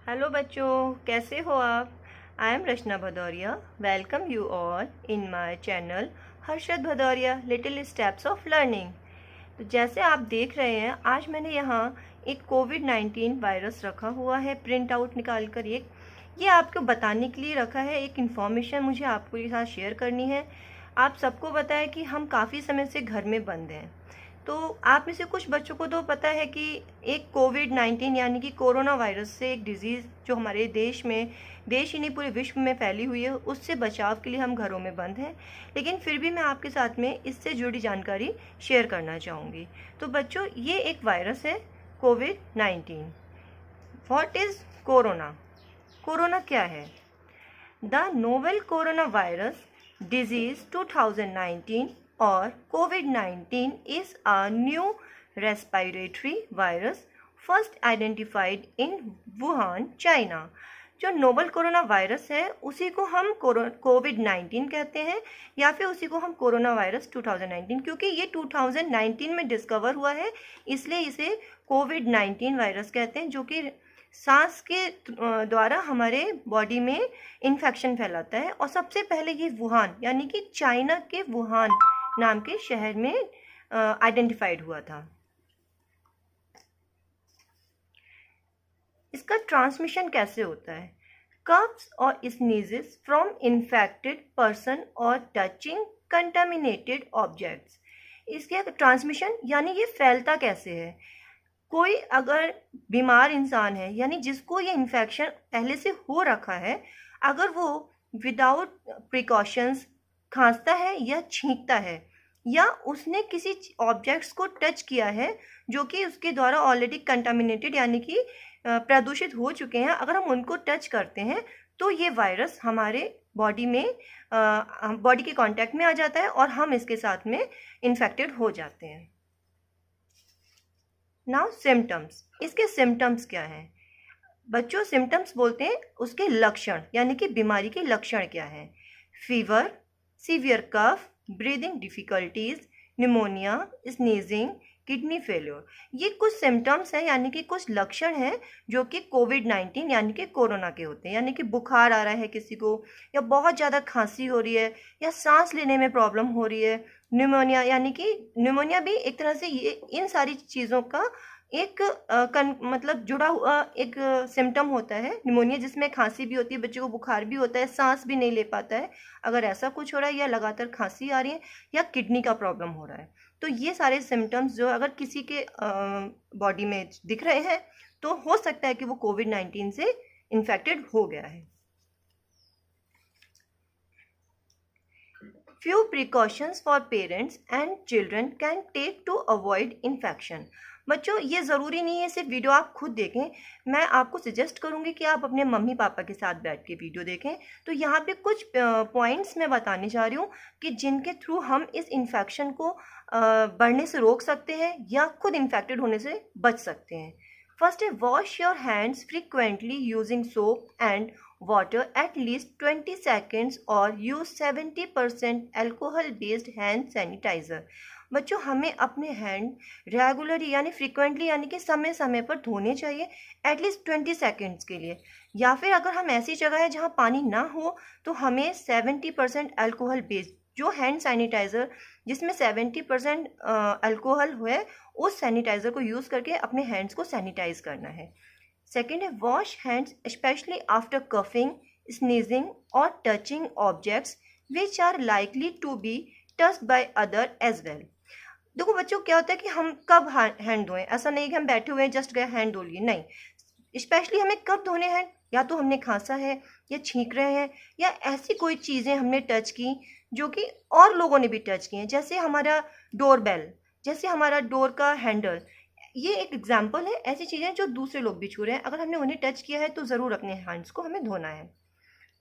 Hello बच्चों, कैसे हो आप। I am Rachna Bhadauria. Welcome you all in my channel Harshad Bhadauria little steps of learning. तो जैसे आप देख रहे हैं, आज मैंने यहाँ एक कोविड-19 वायरस रखा हुआ है, प्रिंट आउट निकाल कर। ये आपको बताने के लिए रखा है, एक इन्फॉर्मेशन मुझे आपको के साथ शेयर करनी है। आप सबको पता है कि हम काफ़ी समय से घर में बंद हैं। तो आप में से कुछ बच्चों को तो पता है कि एक कोविड-19 यानी कि कोरोना वायरस से एक डिज़ीज़ जो हमारे देश ही नहीं पूरे विश्व में फैली हुई है, उससे बचाव के लिए हम घरों में बंद हैं। लेकिन फिर भी मैं आपके साथ में इससे जुड़ी जानकारी शेयर करना चाहूँगी। तो बच्चों, ये एक वायरस है कोविड-19। What is corona? कोरोना क्या है? The novel corona virus disease 2019 or COVID-19 is a new respiratory virus first identified in Wuhan, China। जो नोवल कोरोना वायरस है उसी को हम कोविड-19 कहते हैं, या फिर उसी को हम कोरोना वायरस 2019, क्योंकि ये 2019 में डिस्कवर हुआ है, इसलिए इसे कोविड-19 वायरस कहते हैं, जो कि सांस के द्वारा हमारे बॉडी में इन्फेक्शन फैलाता है। और सबसे पहले ये वुहान यानी कि चाइना के वुहान नाम के शहर में आइडेंटिफाइड हुआ था। इसका ट्रांसमिशन कैसे होता है? कफ्स और स्नीजेस फ्रॉम इन्फेक्टेड पर्सन और टचिंग कंटामिनेटेड ऑब्जेक्ट्स। इसके ट्रांसमिशन यानी ये फैलता कैसे है? कोई अगर बीमार इंसान है, यानी जिसको ये इन्फेक्शन पहले से हो रखा है, अगर वो विदाउट प्रिकॉशंस खांसता है या छींकता है, या उसने किसी ऑब्जेक्ट्स को टच किया है जो कि उसके द्वारा ऑलरेडी कंटामिनेटेड यानी कि प्रदूषित हो चुके हैं, अगर हम उनको टच करते हैं तो ये वायरस हमारे बॉडी के कांटेक्ट में आ जाता है और हम इसके साथ में इन्फेक्टेड हो जाते हैं। Now symptoms. इसके सिम्टम्स क्या हैं? बच्चों, सिम्टम्स बोलते हैं उसके लक्षण, यानी कि बीमारी के लक्षण क्या हैं? Fever, severe cough, breathing difficulties, pneumonia, sneezing, kidney failure. ये कुछ सिम्टम्स हैं, यानी कि कुछ लक्षण हैं जो कि कोविड-19 यानी कि कोरोना के होते हैं। यानी कि बुखार आ रहा है किसी को, या बहुत ज़्यादा खांसी हो रही है, या सांस लेने में प्रॉब्लम हो रही है। निमोनिया यानी कि निमोनिया भी एक तरह से ये इन सारी चीज़ों का एक मतलब जुड़ा हुआ एक सिम्टम होता है निमोनिया, जिसमें खांसी भी होती है, बच्चे को बुखार भी होता है, सांस भी नहीं ले पाता है। अगर ऐसा कुछ हो रहा है, या लगातार खांसी आ रही है, या किडनी का प्रॉब्लम हो रहा है, तो ये सारे सिम्टम्स जो अगर किसी के बॉडी में दिख रहे हैं, तो हो सकता है कि वो कोविड-19 से इन्फेक्टेड हो गया है। Few precautions for parents and children can take to avoid infection। बच्चों, ये ज़रूरी नहीं है सिर्फ वीडियो आप खुद देखें। मैं आपको सजेस्ट करूँगी कि आप अपने मम्मी पापा के साथ बैठ के वीडियो देखें। तो यहाँ पे कुछ पॉइंट्स मैं बताने जा रही हूँ कि जिनके थ्रू हम इस इन्फेक्शन को बढ़ने से रोक सकते हैं या खुद इन्फेक्टेड होने से बच सकते हैं। फर्स्ट है, wash your hands frequently using soap and water at least 20 seconds और use 70% alcohol based hand sanitizer। बच्चों, हमें अपने हैंड रेगुलरली यानी फ्रीक्वेंटली यानी कि समय समय पर धोने चाहिए, एटलीस्ट 20 सेकेंड्स के लिए। या फिर अगर हम ऐसी जगह है जहाँ पानी ना हो, तो हमें 70% अल्कोहल बेस्ड जो हैंड सैनिटाइज़र जिसमें 70% अल्कोहल है, उस सैनिटाइज़र को यूज़ करके अपने हैंड्स को सैनिटाइज करना है। सेकेंड है, wash hands specially after coughing, sneezing और touching objects which are likely to be touched by other as well. देखो बच्चों, क्या होता है कि हम कब हैंड धोएं? ऐसा नहीं कि हम बैठे हुए हैं जस्ट गए हैंड धो लिए, नहीं। स्पेशली हमें कब धोने हैं? या तो हमने खांसा है, या छींक रहे हैं, या ऐसी कोई चीज़ें हमने टच की जो कि और लोगों ने भी टच की हैं, जैसे हमारा डोर बेल, जैसे हमारा डोर का हैंडल। ये एक एग्जाम्पल है, ऐसी चीज़ें जो दूसरे लोग भी छू रहे हैं, अगर हमने उन्हें टच किया है तो ज़रूर अपने हैंड्स को हमें धोना है।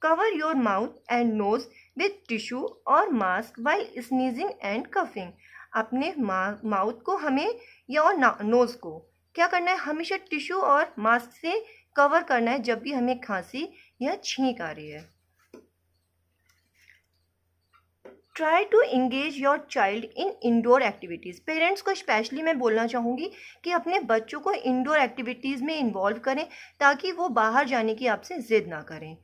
Cover your mouth and nose with tissue और mask while sneezing and coughing. अपने माउथ को हमें या और नोज़ को क्या करना है? हमेशा टिश्यू और मास्क से कवर करना है जब भी हमें खांसी या छींक आ रही है। Try to engage your child in indoor activities. Parents को स्पेशली मैं बोलना चाहूँगी कि अपने बच्चों को इंडोर एक्टिविटीज़ में इन्वॉल्व करें ताकि वो बाहर जाने की आपसे ज़िद ना करें।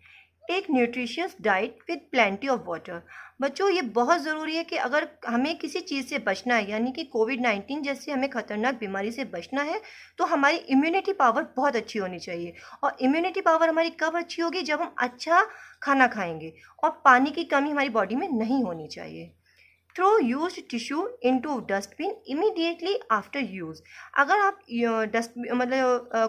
Take nutritious diet with plenty of water. बच्चों ये बहुत ज़रूरी है कि अगर हमें किसी चीज़ से बचना है, यानी कि कोविड-19 जैसी हमें खतरनाक बीमारी से बचना है, तो हमारी इम्यूनिटी पावर बहुत अच्छी होनी चाहिए। और इम्यूनिटी पावर हमारी कब अच्छी होगी? जब हम अच्छा खाना खाएंगे और पानी की कमी हमारी बॉडी में नहीं होनी चाहिए। Throw used tissue into dustbin immediately after use. अगर आप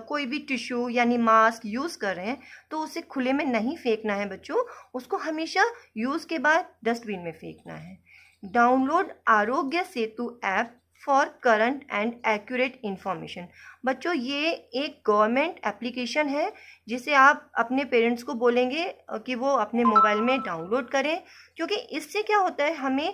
कोई भी टिश्यू यानी मास्क यूज़ कर रहे हैं तो उसे खुले में नहीं फेंकना है बच्चों, उसको हमेशा यूज़ के बाद डस्टबिन में फेंकना है। Download Aarogya Setu app for current and accurate information. बच्चों ये एक गवर्नमेंट एप्लीकेशन है जिसे आप अपने पेरेंट्स को बोलेंगे कि वो अपने मोबाइल में डाउनलोड करें, क्योंकि इससे क्या होता है, हमें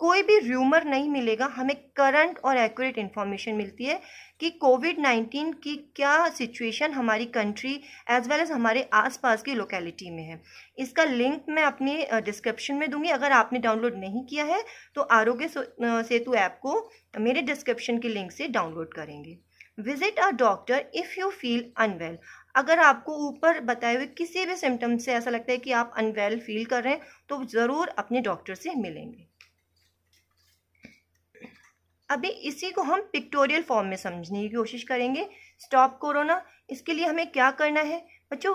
कोई भी र्यूमर नहीं मिलेगा, हमें करंट और एक्यूरेट इन्फॉर्मेशन मिलती है कि कोविड-19 की क्या सिचुएशन हमारी कंट्री एज वेल एज हमारे आसपास की लोकेलिटी में है। इसका लिंक मैं अपनी डिस्क्रिप्शन में दूंगी। अगर आपने डाउनलोड नहीं किया है तो आरोग्य सेतु ऐप को मेरे डिस्क्रिप्शन के लिंक से डाउनलोड करेंगे। Visit a doctor if you feel unwell. अगर आपको ऊपर बताए हुए किसी भी सिम्टम से ऐसा लगता है कि आप अनवेल फील कर रहे हैं तो ज़रूर अपने डॉक्टर से मिलेंगे। अभी इसी को हम पिक्टोरियल फॉर्म में समझने की कोशिश करेंगे। स्टॉप कोरोना, इसके लिए हमें क्या करना है बच्चों?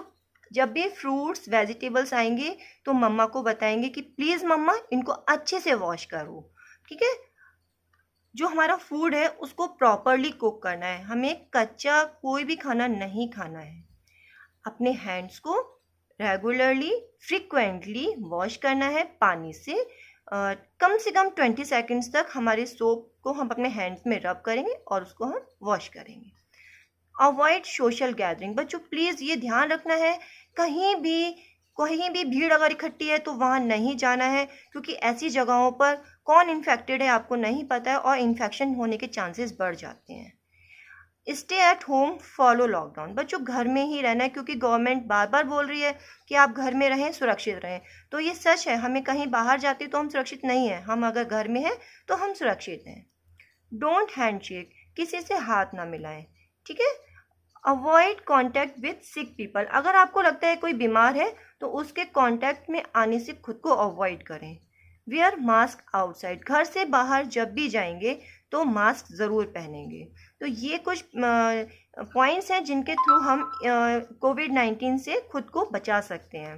जब भी फ्रूट्स वेजिटेबल्स आएंगे तो मम्मा को बताएंगे कि प्लीज़ मम्मा इनको अच्छे से वॉश करो, ठीक है। जो हमारा फूड है उसको प्रॉपरली कुक करना है, हमें कच्चा कोई भी खाना नहीं खाना है। अपने हैंड्स को रेगुलरली फ्रीक्वेंटली वॉश करना है पानी से। कम से कम 20 सेकेंड्स तक हमारे सोप को हम अपने हैंड्स में रब करेंगे और उसको हम वॉश करेंगे। Avoid social gathering. बच्चों प्लीज़ ये ध्यान रखना है, कहीं भी भीड़ अगर इकट्ठी है तो वहाँ नहीं जाना है, क्योंकि ऐसी जगहों पर कौन इन्फेक्टेड है आपको नहीं पता है और इन्फेक्शन होने के चांसेस बढ़ जाते हैं। Stay at home, follow lockdown. बच्चों घर में ही रहना है, क्योंकि गवर्नमेंट बार बार बोल रही है कि आप घर में रहें, सुरक्षित रहें। तो ये सच है, हमें कहीं बाहर जाते तो हम सुरक्षित नहीं हैं, हम अगर घर में हैं तो हम सुरक्षित हैं। डोंट हैंडशेक, किसी से हाथ ना मिलाएं, ठीक है। Avoid contact with sick people. अगर आपको लगता है कोई बीमार है तो उसके कॉन्टैक्ट में आने से खुद को अवॉइड करें। वेयर मास्क आउटसाइड, घर से बाहर जब भी जाएंगे तो मास्क ज़रूर पहनेंगे। तो ये कुछ पॉइंट्स हैं जिनके थ्रू हम कोविड-19 से खुद को बचा सकते हैं।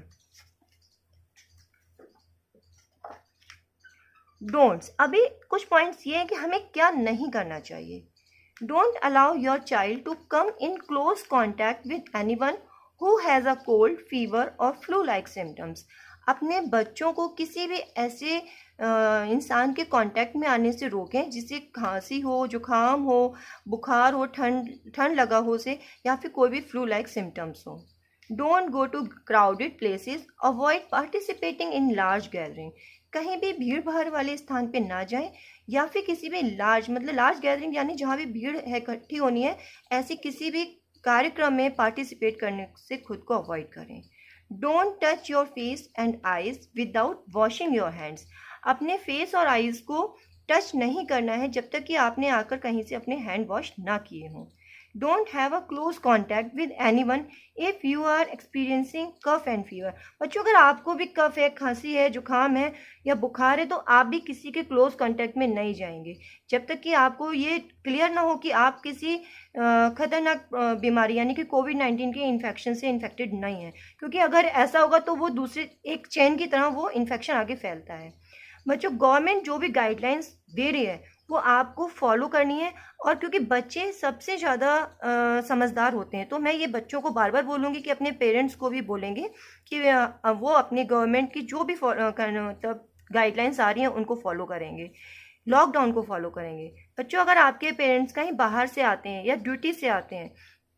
डोंट्स, अभी कुछ पॉइंट्स ये हैं कि हमें क्या नहीं करना चाहिए। Don't allow your child to come in close contact with anyone who has a cold, fever और फ्लू लाइक सिम्टम्स। अपने बच्चों को किसी भी ऐसे इंसान के कांटेक्ट में आने से रोकें जिसे खांसी हो, जुकाम हो, बुखार हो, ठंड लगा हो से, या फिर कोई भी फ्लू लाइक सिम्टम्स हो। Don't go to crowded places, avoid participating in large gathering. कहीं भी भीड़ भाड़ वाले स्थान पे ना जाएं, या फिर किसी भी लार्ज गैदरिंग यानी जहाँ भी भीड़ है इकट्ठी होनी है, ऐसी किसी भी कार्यक्रम में पार्टिसिपेट करने से खुद को अवॉइड करें। Don't touch your face and eyes without washing your hands. अपने फेस और आईज को टच नहीं करना है जब तक कि आपने आकर कहीं से अपने हैंड वॉश ना किए हों। Don't have a close contact with anyone if you are experiencing cough and fever. बच्चों अगर आपको भी कफ है, खांसी है, जुकाम है या बुखार है तो आप भी किसी के क्लोज कॉन्टैक्ट में नहीं जाएंगे जब तक कि आपको ये क्लियर ना हो कि आप किसी खतरनाक बीमारी यानी कि कोविड-19 के इन्फेक्शन से इन्फेक्टेड नहीं है, क्योंकि अगर ऐसा होगा तो वो दूसरे एक चेन की तरह वो इन्फेक्शन आगे फैलता है। बच्चों गवर्नमेंट जो भी गाइडलाइंस दे रही है वो आपको फॉलो करनी है, और क्योंकि बच्चे सबसे ज़्यादा समझदार होते हैं तो मैं ये बच्चों को बार बार बोलूँगी कि अपने पेरेंट्स को भी बोलेंगे कि वो अपने गवर्नमेंट की जो भी मतलब गाइडलाइंस आ रही हैं उनको फॉलो करेंगे, लॉकडाउन को फॉलो करेंगे। बच्चों अगर आपके पेरेंट्स कहीं बाहर से आते हैं या ड्यूटी से आते हैं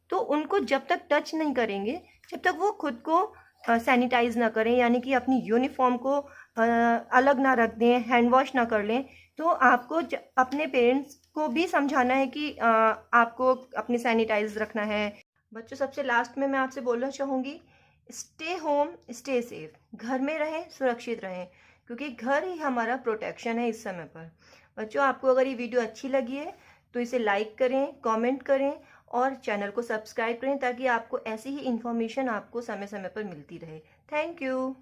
तो उनको जब तक टच नहीं करेंगे, जब तक वो खुद को सैनिटाइज ना करें, यानी कि अपनी यूनिफॉर्म को अलग ना रख दें, हैंड वॉश ना कर लें, तो आपको अपने पेरेंट्स को भी समझाना है कि आपको अपनी सैनिटाइज रखना है। बच्चों सबसे लास्ट में मैं आपसे बोलना चाहूँगी, स्टे होम, स्टे सेफ। घर में रहें, सुरक्षित रहें। क्योंकि घर ही हमारा प्रोटेक्शन है इस समय पर। बच्चों, आपको अगर ये वीडियो अच्छी लगी है तो इसे लाइक करें, कमेंट करें और चैनल को सब्सक्राइब करें, ताकि आपको ऐसी ही इन्फॉर्मेशन आपको समय समय पर मिलती रहे। Thank you.